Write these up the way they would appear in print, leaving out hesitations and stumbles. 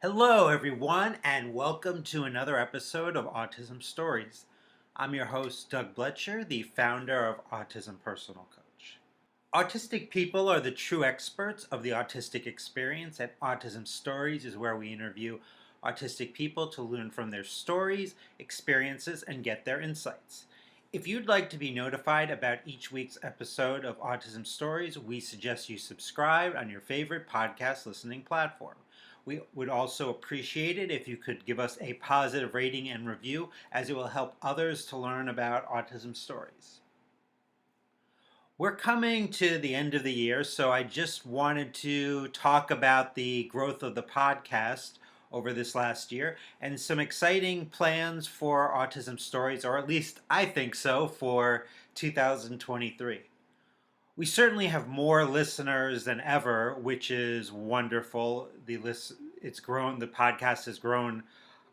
Hello, everyone, and welcome to another episode of Autism Stories. I'm your host, Doug Bletcher, the founder of Autism Personal Coach. Autistic people are the true experts of the autistic experience, and Autism Stories is where we interview autistic people to learn from their stories, experiences, and get their insights. If you'd like to be notified about each week's episode of Autism Stories, we suggest you subscribe on your favorite podcast listening platform. We would also appreciate it if you could give us a positive rating and review, as it will help others to learn about autism stories. We're coming to the end of the year, so I just wanted to talk about the growth of the podcast over this last year and some exciting plans for Autism Stories, or at least I think so, for 2023. We certainly have more listeners than ever, which is wonderful. The podcast has grown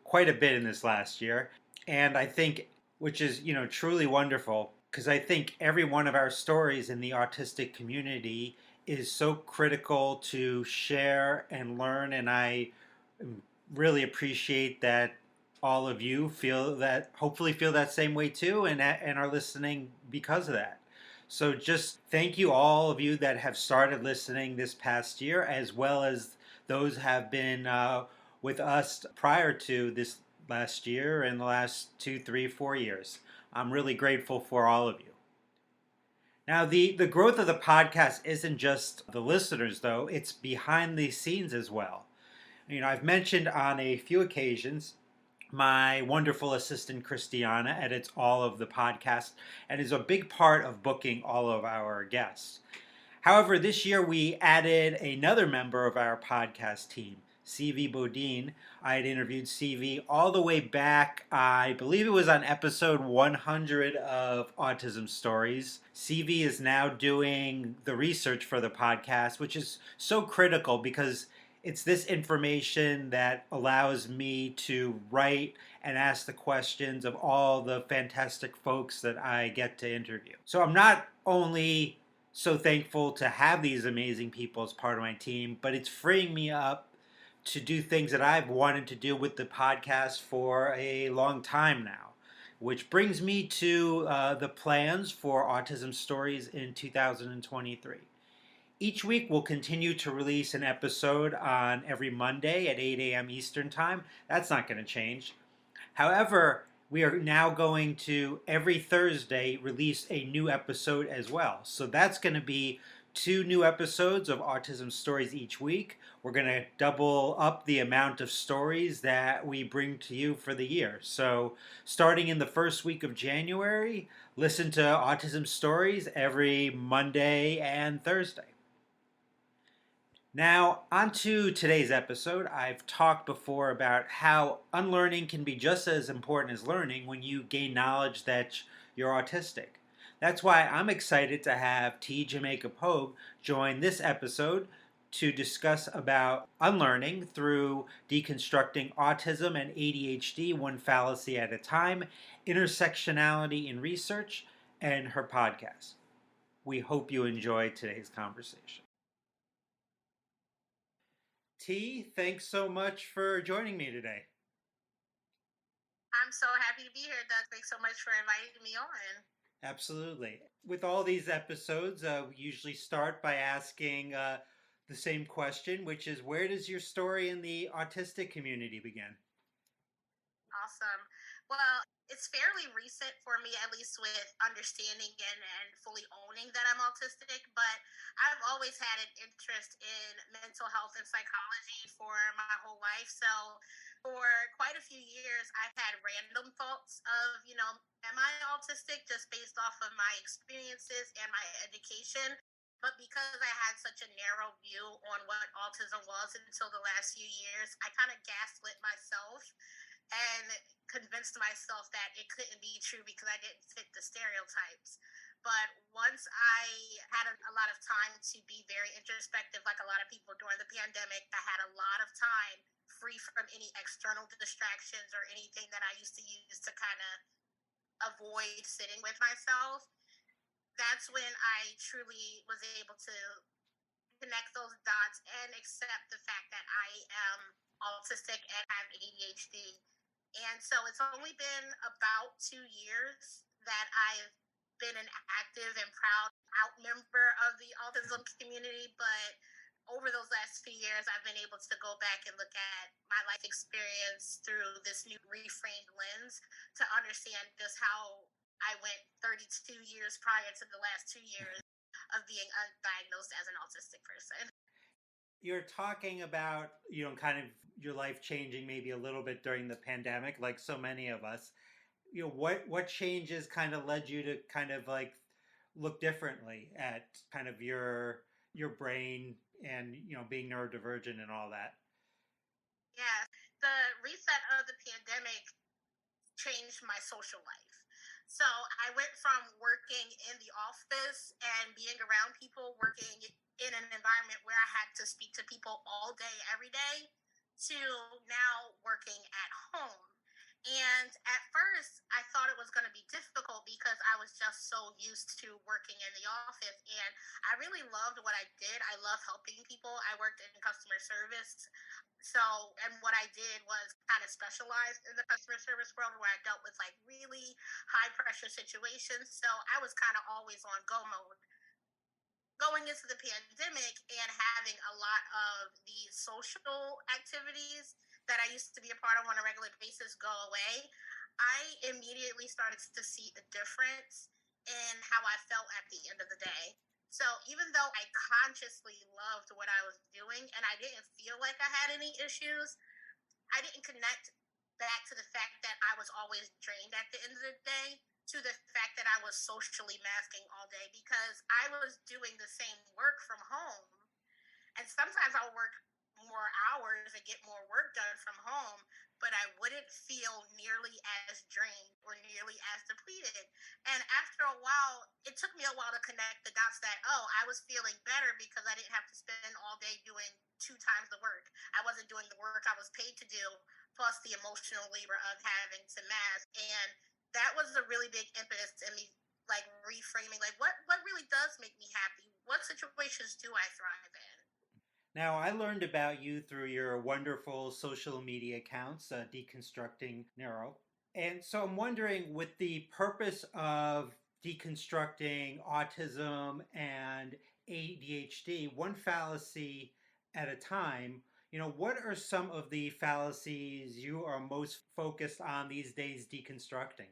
quite a bit in this last year, and I think, which is truly wonderful, because I think every one of our stories in the autistic community is so critical to share and learn, and I really appreciate that all of you hopefully feel that same way too, and are listening because of that. So just thank you, all of you that have started listening this past year, as well as those have been with us prior to this last year and the last 2, 3, 4 years. I'm really grateful for all of you. Now, the growth of the podcast isn't just the listeners, though, it's behind the scenes as well. I've mentioned on a few occasions my wonderful assistant Christiana edits all of the podcasts and is a big part of booking all of our guests. However, this year we added another member of our podcast team, CV Bodine. I had interviewed CV all the way back, I believe it was on episode 100 of Autism Stories. CV is now doing the research for the podcast, which is so critical because it's this information that allows me to write and ask the questions of all the fantastic folks that I get to interview. So I'm not only so thankful to have these amazing people as part of my team, but it's freeing me up to do things that I've wanted to do with the podcast for a long time now. Which brings me to the plans for Autism Stories in 2023. Each week, we'll continue to release an episode on every Monday at 8 a.m. Eastern Time. That's not going to change. However, we are now going to, every Thursday, release a new episode as well. So that's going to be 2 new episodes of Autism Stories each week. We're going to double up the amount of stories that we bring to you for the year. So starting in the first week of January, listen to Autism Stories every Monday and Thursday. Now, on to today's episode. I've talked before about how unlearning can be just as important as learning when you gain knowledge that you're autistic. That's why I'm excited to have Jamaica Pogue join this episode to discuss about unlearning through deconstructing autism and ADHD one fallacy at a time, intersectionality in research, and her podcast. We hope you enjoy today's conversation. Thanks so much for joining me today. I'm so happy to be here, Doug. Thanks so much for inviting me on. Absolutely. With all these episodes, we usually start by asking the same question, which is, where does your story in the autistic community begin? Awesome. Well, it's fairly recent for me, at least with understanding and fully owning that I'm autistic, but I've always had an interest in mental health and psychology for my whole life. So for quite a few years, I've had random thoughts of, am I autistic, just based off of my experiences and my education. But because I had such a narrow view on what autism was until the last few years, I kind of gaslit myself and convinced myself that it couldn't be true because I didn't fit the stereotypes. But once I had a lot of time to be very introspective, like a lot of people during the pandemic, I had a lot of time free from any external distractions or anything that I used to use to kind of avoid sitting with myself. That's when I truly was able to connect those dots and accept the fact that I am autistic and have ADHD. And so it's only been about 2 years that I've been an active and proud out member of the autism community. But over those last few years, I've been able to go back and look at my life experience through this new reframed lens to understand just how I went 32 years prior to the last 2 years of being undiagnosed as an autistic person. You're talking about, kind of your life changing maybe a little bit during the pandemic, like so many of us. What changes kind of led you to kind of like look differently at kind of your brain and being neurodivergent and all that? Yeah, the reset of the pandemic changed my social life. So I went from working in the office and being around people, working in an environment where I had to speak to people all day, every day, to now working at home. And at first, I thought it was going to be difficult because I was just so used to working in the office. And I really loved what I did. I love helping people. I worked in customer service. So, and what I did was kind of specialized in the customer service world where I dealt with like really high pressure situations. So I was kind of always on go mode. Going into the pandemic and having a lot of the social activities that I used to be a part of on a regular basis go away, I immediately started to see a difference in how I felt at the end of the day. So even though I consciously loved what I was doing and I didn't feel like I had any issues, I didn't connect back to the fact that I was always drained at the end of the day to the fact that I was socially masking all day because I was doing the same work from home. And sometimes I'll work more hours and get more work done from home, but I wouldn't feel nearly as drained or nearly as depleted. And after a while, it took me a while to connect the dots that, oh, I was feeling better because I didn't have to spend all day doing 2 times the work. I wasn't doing the work I was paid to do, plus the emotional labor of having to mask. And that was a really big impetus in me like reframing like what really does make me happy, what situations do I thrive in. Now, I learned about you through your wonderful social media accounts, Deconstructing Neuro. And so I'm wondering, with the purpose of deconstructing autism and ADHD, one fallacy at a time, what are some of the fallacies you are most focused on these days deconstructing?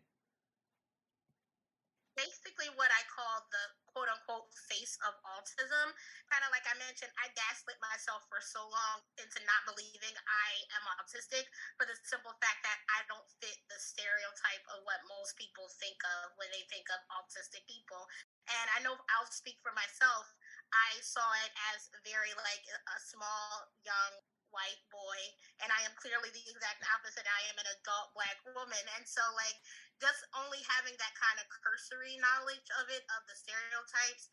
Basically what I call the quote unquote face of autism. Kind of like I mentioned, I gaslit myself for so long into not believing I am autistic for the simple fact that I don't fit the stereotype of what most people think of when they think of autistic people. And I know I'll speak for myself. I saw it as very like a small, young, white boy, and I am clearly the exact opposite. I am an adult black woman. And so like just only having that kind of cursory knowledge of it, of the stereotypes,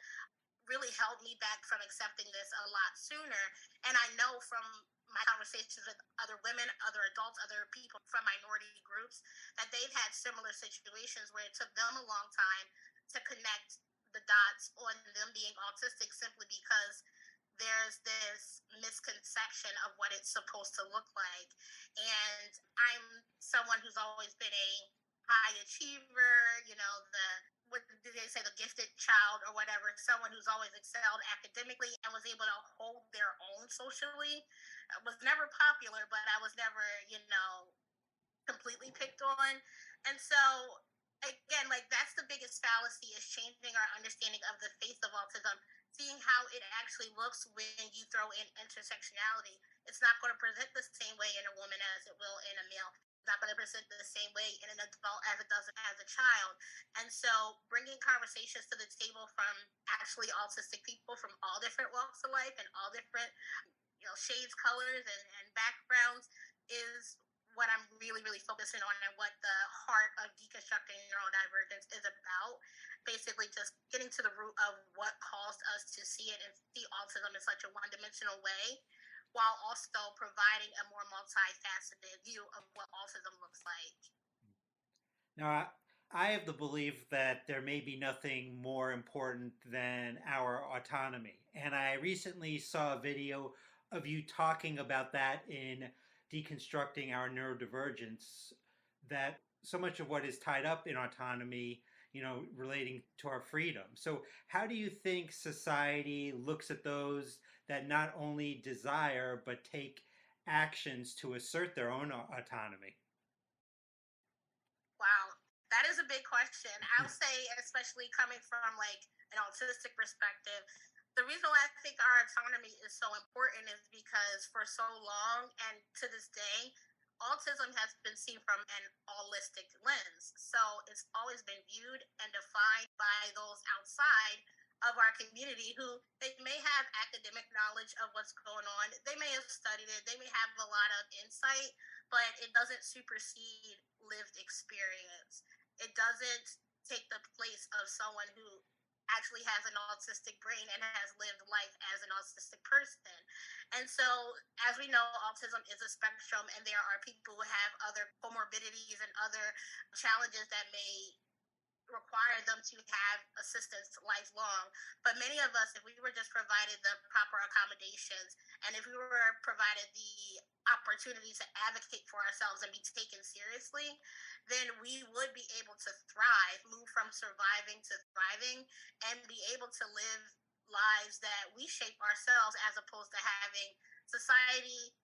really held me back from accepting this a lot sooner. And I know from my conversations with other women, other adults, other people from minority groups, that they've had similar situations where it took them a long time to connect the dots on them being autistic simply because there's this misconception of what it's supposed to look like. And I'm someone who's always been a high achiever, the what did they say, the gifted child or whatever, someone who's always excelled academically and was able to hold their own socially. I was never popular, but I was never, completely picked on. And so again, like that's the biggest fallacy is changing our understanding of the face of autism, seeing how it actually looks when you throw in intersectionality. It's not going to present the same way in a woman as it will in a male. It's not going to present the same way in an adult as it does as a child. And so bringing conversations to the table from actually autistic people from all different walks of life and all different shades, colors, and backgrounds is what I'm really, really focusing on and what the heart of deconstructing neurodivergence is about. Basically, just getting to the root of what caused us to see it and see autism in such a one-dimensional way, while also providing a more multifaceted view of what autism looks like. Now, I have the belief that there may be nothing more important than our autonomy. And I recently saw a video of you talking about that in deconstructing our neurodivergence, that so much of what is tied up in autonomy, relating to our freedom. So, how do you think society looks at those that not only desire but take actions to assert their own autonomy? Wow, that is a big question. I'll say, especially coming from like an autistic perspective, the reason why I think our autonomy is so important is because for so long and to this day, autism has been seen from an holistic lens. So it's always been viewed and defined by those outside of our community who they may have academic knowledge of what's going on. They may have studied it. They may have a lot of insight, but it doesn't supersede lived experience. It doesn't take the place of someone who actually has an autistic brain and has lived life as an autistic person. And so, as we know, autism is a spectrum, and there are people who have other comorbidities and other challenges that may require them to have assistance lifelong. But many of us, if we were just provided the proper accommodations and if we were provided the opportunity to advocate for ourselves and be taken seriously, then we would be able to thrive, move from surviving to thriving, and be able to live lives that we shape ourselves as opposed to having society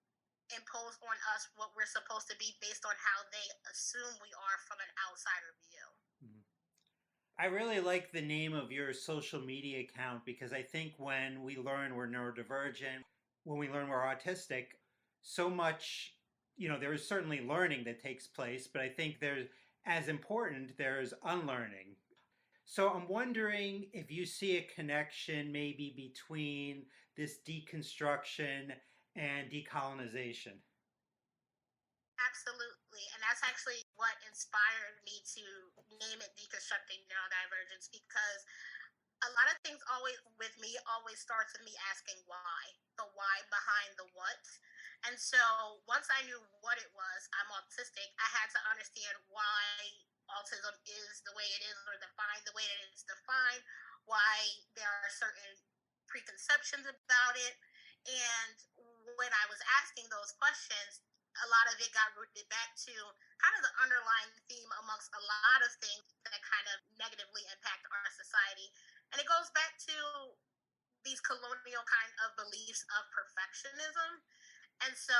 impose on us what we're supposed to be based on how they assume we are from an outsider view. Mhm. I really like the name of your social media account because I think when we learn we're neurodivergent, when we learn we're autistic, so much, there is certainly learning that takes place, but I think there's, as important, there's unlearning. So I'm wondering if you see a connection maybe between this deconstruction and decolonization. Absolutely. And that's actually what inspired me to name it Deconstructing Neurodivergence because a lot of things always with me always starts with me asking why, the why behind the what. And so once I knew what it was, I'm autistic, I had to understand why autism is the way it is or defined the way that it's defined, why there are certain preconceptions about it. And when I was asking those questions, a lot of it got rooted back to kind of the underlying theme amongst a lot of things that kind of negatively impact our society. And it goes back to these colonial kind of beliefs of perfectionism. And so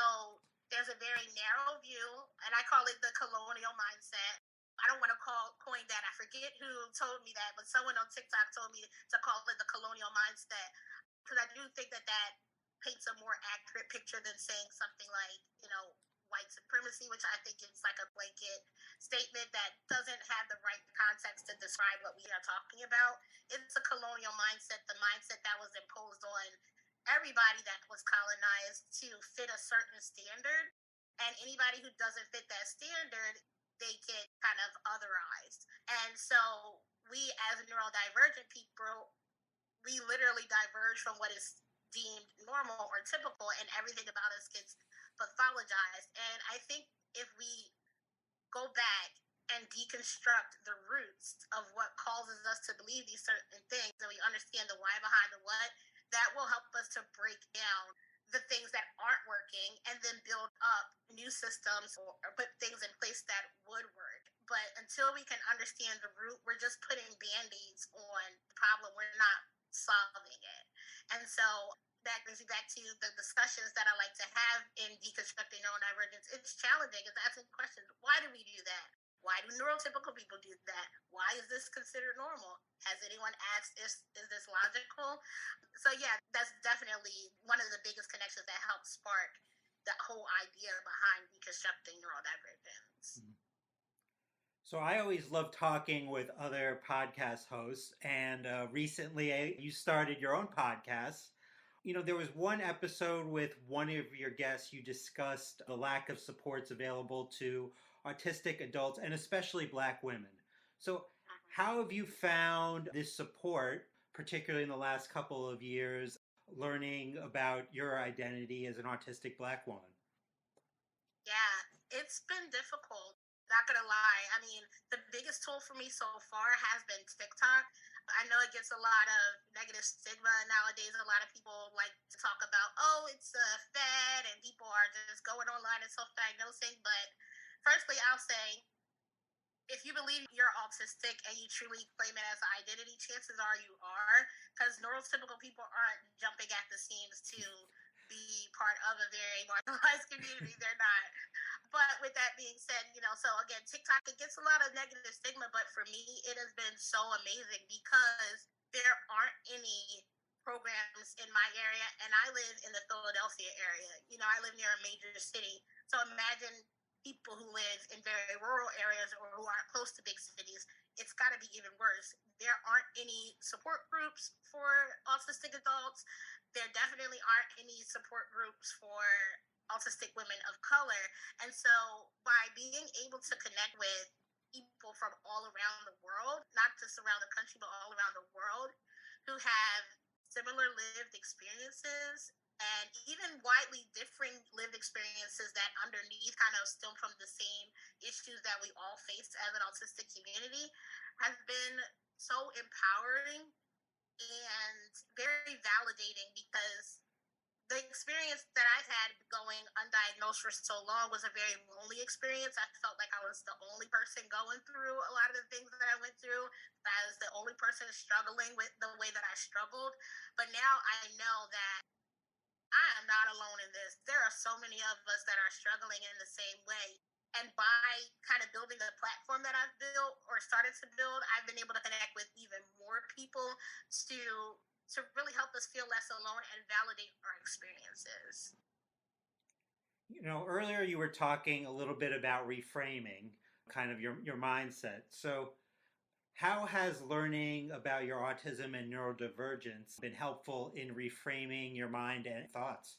there's a very narrow view, and I call it the colonial mindset. I don't want to coin that. I forget who told me that, but someone on TikTok told me to call it the colonial mindset because I do think that that paints a more accurate picture than saying something like, white supremacy, which I think is like a blanket statement that doesn't have the right context to describe what we are talking about. It's a colonial mindset, the mindset that was imposed on everybody that was colonized to fit a certain standard. And anybody who doesn't fit that standard, they get kind of otherized. And so we as neurodivergent people, we literally diverge from what is deemed normal or typical, and everything about us gets pathologized. And I think if we go back and deconstruct the roots of what causes us to believe these certain things, and we understand the why behind the what, that will help us to break down the things that aren't working and then build up new systems or put things in place that would work. But until we can understand the root, we're just putting band-aids on the problem. We're not solving it. And so that brings me back to the discussions that I like to have in deconstructing neurodivergence. It's challenging. It's asking questions. Why do we do that? Why do neurotypical people do that? Why is this considered normal? Has anyone asked, is this logical? So yeah, that's definitely one of the biggest connections that helps spark the whole idea behind deconstructing neurodivergence. So I always love talking with other podcast hosts, and recently you started your own podcast. There was one episode with one of your guests. You discussed the lack of supports available to autistic adults and especially Black women. So, how have you found this support, particularly in the last couple of years, learning about your identity as an autistic Black woman? Yeah, it's been difficult. Not gonna lie. I mean, the biggest tool for me so far has been TikTok. I know it gets a lot of negative stigma nowadays. A lot of people like to talk about, oh, it's a fad and people are just going online and self diagnosing. But firstly, I'll say if you believe you're autistic and you truly claim it as an identity, chances are you are, because neurotypical people aren't jumping at the seams to be part of a very marginalized community. They're not. But with that being said, so again, TikTok, it gets a lot of negative stigma, but for me, it has been so amazing because there aren't any programs in my area, and I live in the Philadelphia area. I live near a major city. So imagine people who live in very rural areas or who aren't close to big cities. It's got to be even worse. There aren't any support groups for autistic adults. There definitely aren't any support groups for autistic women of color. And so by being able to connect with people from all around the world, not just around the country, but all around the world, who have similar lived experiences and even widely differing lived experiences that underneath kind of stem from the same issues that we all face as an autistic community, has been so empowering and very validating, because the experience that I've had going undiagnosed for so long was a very lonely experience. I felt like I was the only person going through a lot of the things that I went through. I was the only person struggling with the way that I struggled. But now I know that I am not alone in this. There are so many of us that are struggling in the same way. And by kind of building the platform that I've built or started to build, I've been able to connect with even more people to really help us feel less alone and validate our experiences. Earlier you were talking a little bit about reframing, kind of your mindset. So, how has learning about your autism and neurodivergence been helpful in reframing your mind and thoughts?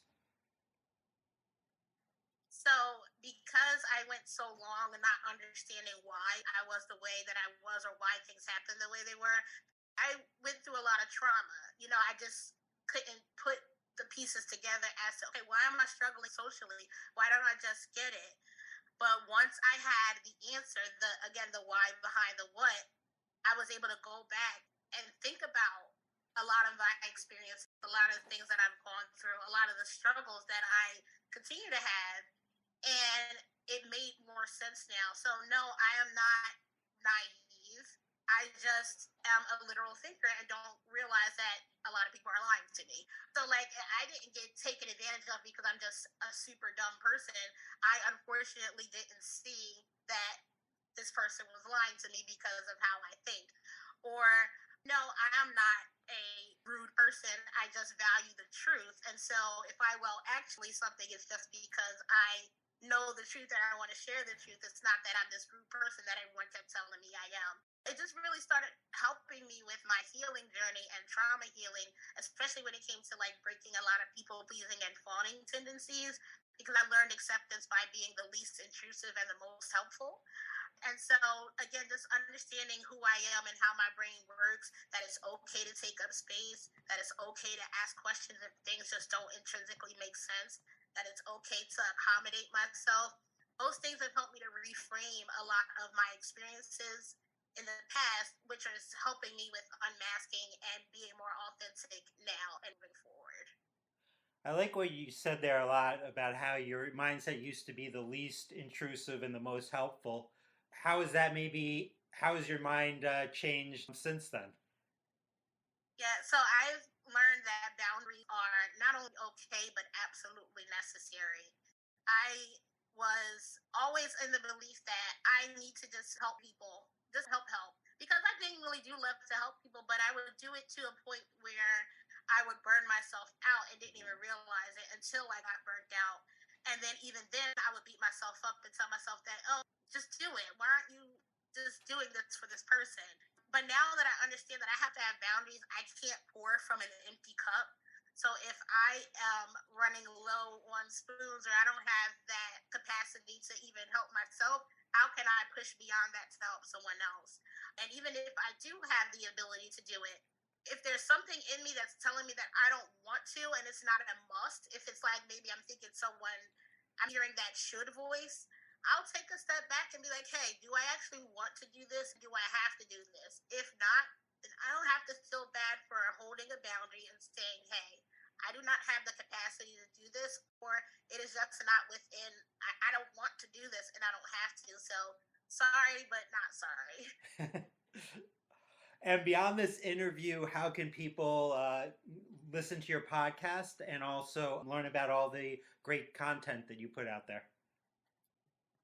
So, because I went so long and not understanding why I was the way that I was or why things happened the way they were, I went through a lot of trauma. I just couldn't put the pieces together as to, okay, why am I struggling socially? Why don't I just get it? But once I had the answer, the why behind the what, I was able to go back and think about a lot of my experience, a lot of the things that I've gone through, a lot of the struggles that I continue to have, and it made more sense now. So no, I am not naive. I just am a literal thinker and don't realize that a lot of people are lying to me. So like I didn't get taken advantage of because I'm just a super dumb person. I unfortunately didn't see that this person was lying to me because of how I think. Or no, I am not a rude person. I just value the truth. And so if I actually something is just because I know the truth and I want to share the truth. It's not that I'm this rude person that everyone kept telling me I am. It just really started helping me with my healing journey and trauma healing, especially when it came to like breaking a lot of people pleasing and fawning tendencies, because I learned acceptance by being the least intrusive and the most helpful. And so, again, just understanding who I am and how my brain works, that it's okay to take up space, that it's okay to ask questions if things just don't intrinsically make sense, that it's okay to accommodate myself. Those things have helped me to reframe a lot of my experiences in the past, which is helping me with unmasking and being more authentic now and moving forward. I like what you said there a lot about how your mindset used to be the least intrusive and the most helpful. How has your mind changed since then? Yeah, so I've learned that boundaries are not only okay, but absolutely necessary. I was always in the belief that I need to just help people, just help. Because I genuinely do love to help people, but I would do it to a point where I would burn myself out and didn't even realize it until I got burnt out. And then even then, I would beat myself up and tell myself that, oh, just do it. Why aren't you just doing this for this person? But now that I understand that I have to have boundaries, I can't pour from an empty cup. So if I am running low on spoons or I don't have that capacity to even help myself, how can I push beyond that to help someone else? And even if I do have the ability to do it, if there's something in me that's telling me that I don't want to and it's not a must, if it's like maybe I'm thinking someone, I'm hearing that should voice, I'll take a step back and be like, hey, do I actually want to do this? Do I have to do this? If not, then I don't have to feel bad for holding a boundary and saying, hey, I do not have the capacity to do this, or it is just not within, I don't want to do this and I don't have to. So sorry, but not sorry. And beyond this interview, how can people listen to your podcast and also learn about all the great content that you put out there?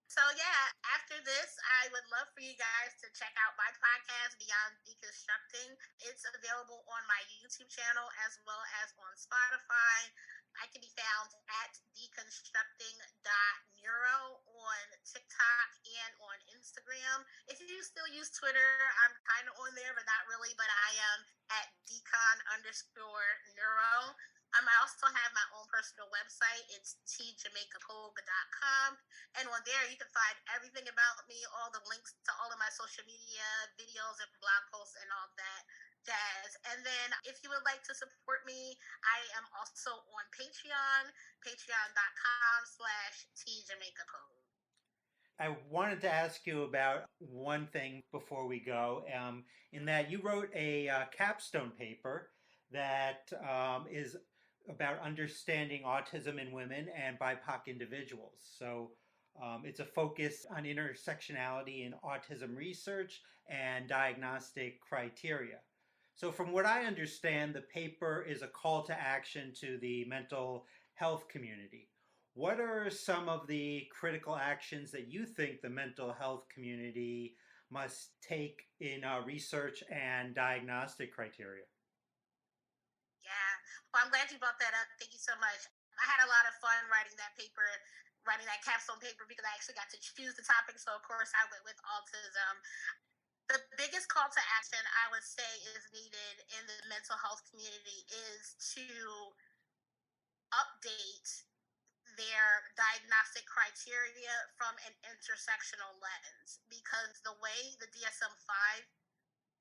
So yeah, after this, I would love for you guys to check out my podcast, Beyond Deconstructing. It's available on my YouTube channel as well as on Spotify. I can be found at deconstructing.neuro on TikTok and on Instagram. If you still use Twitter, I'm kind of on there, but not really. But I am at decon_neuro. I also have my own personal website. It's tjamaicapogue.com. And on there, you can find everything about me, all the links to all of my social media, videos, and blog posts, and all that jazz. And then if you would like to support me, I am also on Patreon, patreon.com/tjamaicapogue. I wanted to ask you about one thing before we go, in that you wrote a capstone paper that is about understanding autism in women and BIPOC individuals. So it's a focus on intersectionality in autism research and diagnostic criteria. So, from what I understand, the paper is a call to action to the mental health community. What are some of the critical actions that you think the mental health community must take in research and diagnostic criteria? Yeah. Well, I'm glad you brought that up. Thank you so much. I had a lot of fun writing that paper, writing that capstone paper, because I actually got to choose the topic. So, of course, I went with autism. The biggest call to action I would say is needed in the mental health community is to update their diagnostic criteria from an intersectional lens, because the way the DSM-5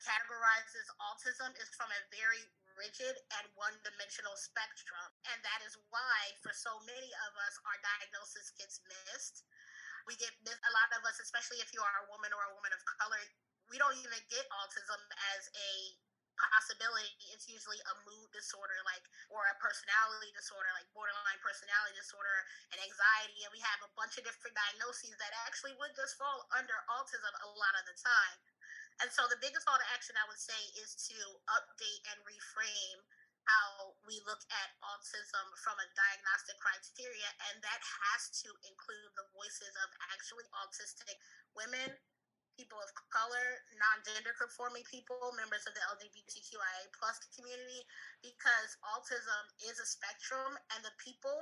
categorizes autism is from a very rigid and one-dimensional spectrum. And that is why, for so many of us, our diagnosis gets missed. We get missed, a lot of us, especially if you are a woman or a woman of color, we don't even get autism as a possibility. It's usually a mood disorder, like, or a personality disorder, like borderline personality disorder and anxiety. And we have a bunch of different diagnoses that actually would just fall under autism a lot of the time. And so the biggest call to action I would say is to update and reframe how we look at autism from a diagnostic criteria. And that has to include the voices of actually autistic women, people of color, non-gender conforming people, members of the LGBTQIA plus community, because autism is a spectrum, and the people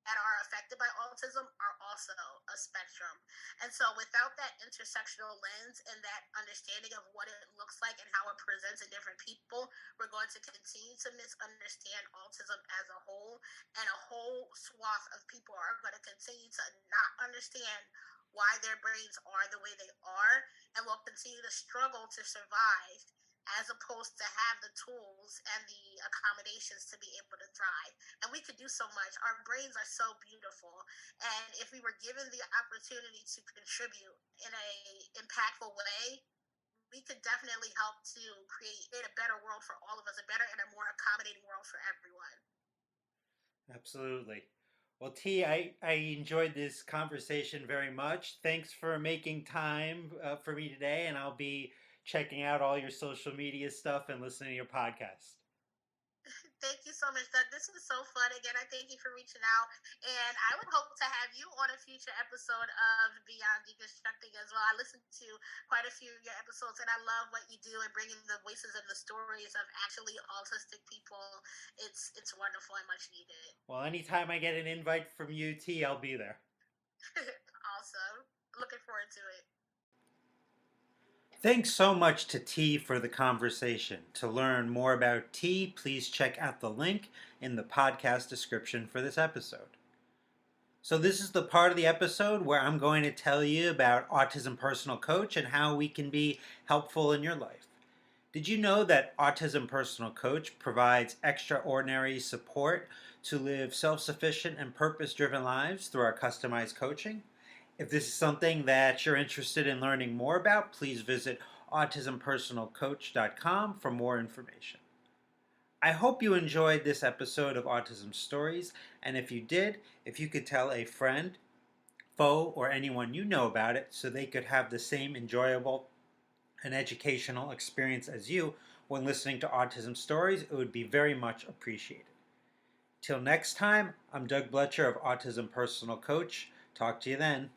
that are affected by autism are also a spectrum. And so without that intersectional lens and that understanding of what it looks like and how it presents in different people, we're going to continue to misunderstand autism as a whole, and a whole swath of people are going to continue to not understand why their brains are the way they are, and will continue to struggle to survive, as opposed to have the tools and the accommodations to be able to thrive. And we could do so much. Our brains are so beautiful. And if we were given the opportunity to contribute in a impactful way, we could definitely help to create a better world for all of us, a better and a more accommodating world for everyone. Absolutely. Well, T, I enjoyed this conversation very much. Thanks for making time for me today, and I'll be checking out all your social media stuff and listening to your podcast. Thank you so much, Doug. This was so fun. Again, I thank you for reaching out. And I would hope to have you on a future episode of Beyond Deconstructing as well. I listened to quite a few of your episodes, and I love what you do and bringing the voices and the stories of actually autistic people. It's wonderful and much needed. Well, anytime I get an invite from you, T, I'll be there. Awesome. Looking forward to it. Thanks so much to T for the conversation. To learn more about T, please check out the link in the podcast description for this episode. So this is the part of the episode where I'm going to tell you about Autism Personal Coach and how we can be helpful in your life. Did you know that Autism Personal Coach provides extraordinary support to live self-sufficient and purpose-driven lives through our customized coaching? If this is something that you're interested in learning more about, please visit autismpersonalcoach.com for more information. I hope you enjoyed this episode of Autism Stories, and if you did, if you could tell a friend, foe, or anyone you know about it so they could have the same enjoyable and educational experience as you when listening to Autism Stories, it would be very much appreciated. Till next time, I'm Doug Bletcher of Autism Personal Coach. Talk to you then.